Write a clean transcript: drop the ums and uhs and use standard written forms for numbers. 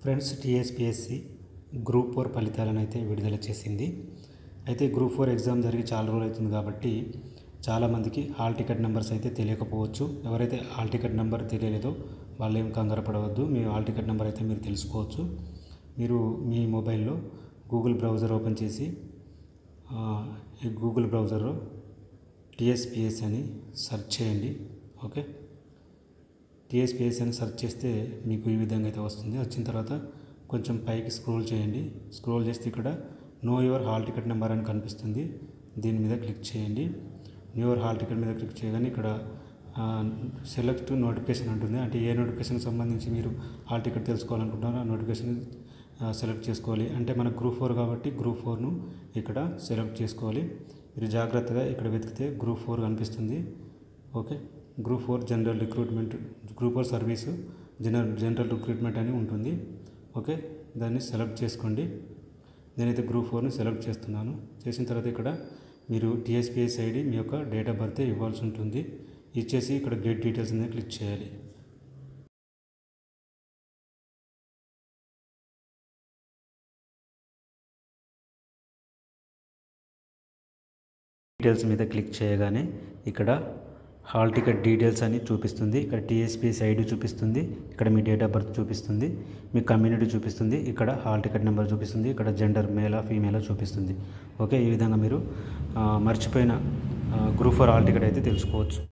Friends, TSPSC group 4 ఫలితాలను అయితే విడుదల చేసింది. అయితే గ్రూప్ 4 ఎగ్జామ్ జరిగి చాలా రోజులు అవుతుంది కాబట్టి చాలామందికి హాల్ టికెట్ నెంబర్స్ అయితే తెలియకపోవచ్చు. ఎవరైతే హాల్ టికెట్ నెంబర్ తెలియలేదో వాళ్ళు ఏం కంగారు పడవద్దు. మీ హాల్ టికెట్ నెంబర్ అయితే మీరు తెలుసుకోవచ్చు. మీరు మీ మొబైల్లో గూగుల్ బ్రౌజర్ ఓపెన్ చేసి ఈ గూగుల్ బ్రౌజర్లో టీఎస్పీఎస్సీ అని సెర్చ్ చేయండి. ఓకే, టీఎస్పీఎస్సీ అని సెర్చ్ చేస్తే మీకు ఈ విధంగా అయితే వస్తుంది. వచ్చిన తర్వాత కొంచెం పైకి స్క్రోల్ చేయండి. స్క్రోల్ చేస్తే ఇక్కడ know your hall ticket number అని కనిపిస్తుంది. దీని మీద క్లిక్ చేయండి. నో యువర్ హాల్ టికెట్ మీద క్లిక్ చేయగానే ఇక్కడ సెలెక్ట్ నోటిఫికేషన్ ఉంటుంది. అంటే ఏ నోటిఫికేషన్కి సంబంధించి మీరు హాల్ టికెట్ తెలుసుకోవాలనుకుంటున్నారో ఆ నోటిఫికేషన్ సెలెక్ట్ చేసుకోవాలి. అంటే మన గ్రూప్ 4 కాబట్టి గ్రూప్ 4ను ఇక్కడ సెలెక్ట్ చేసుకోవాలి. మీరు జాగ్రత్తగా ఇక్కడ వెతికితే గ్రూప్ 4 కనిపిస్తుంది. Okay, group 4 general recruitment, group 4 service general recruitment అని ఉంటుంది. ఓకే, దాన్ని సెలెక్ట్ చేసుకోండి. నేనైతే గ్రూప్ 4ని సెలెక్ట్ చేస్తున్నాను. చేసిన తర్వాత ఇక్కడ మీరు టీఎస్పీఎస్సీ ఐడి, మీ యొక్క డేట్ ఆఫ్ బర్త్ ఇవ్వాల్సి ఉంటుంది. ఇచ్చేసి ఇక్కడ గెట్ డీటెయిల్స్ అనేది క్లిక్ చేయాలి. డీటెయిల్స్ మీద క్లిక్ చేయగానే ఇక్కడ హాల్ టికెట్ డీటెయిల్స్ అని చూపిస్తుంది. ఇక్కడ టీఎస్పీఎస్సీ ఐడి చూపిస్తుంది. ఇక్కడ మీ డేట్ ఆఫ్ బర్త్ చూపిస్తుంది. మీ కమ్యూనిటీ చూపిస్తుంది. ఇక్కడ హాల్ టికెట్ నెంబర్ చూపిస్తుంది. ఇక్కడ జెండర్ మేలా ఫీమేలా చూపిస్తుంది. ఓకే, ఈ విధంగా మీరు మర్చిపోయిన గ్రూప్ 4 హాల్ టికెట్ అయితే తెలుసుకోవచ్చు.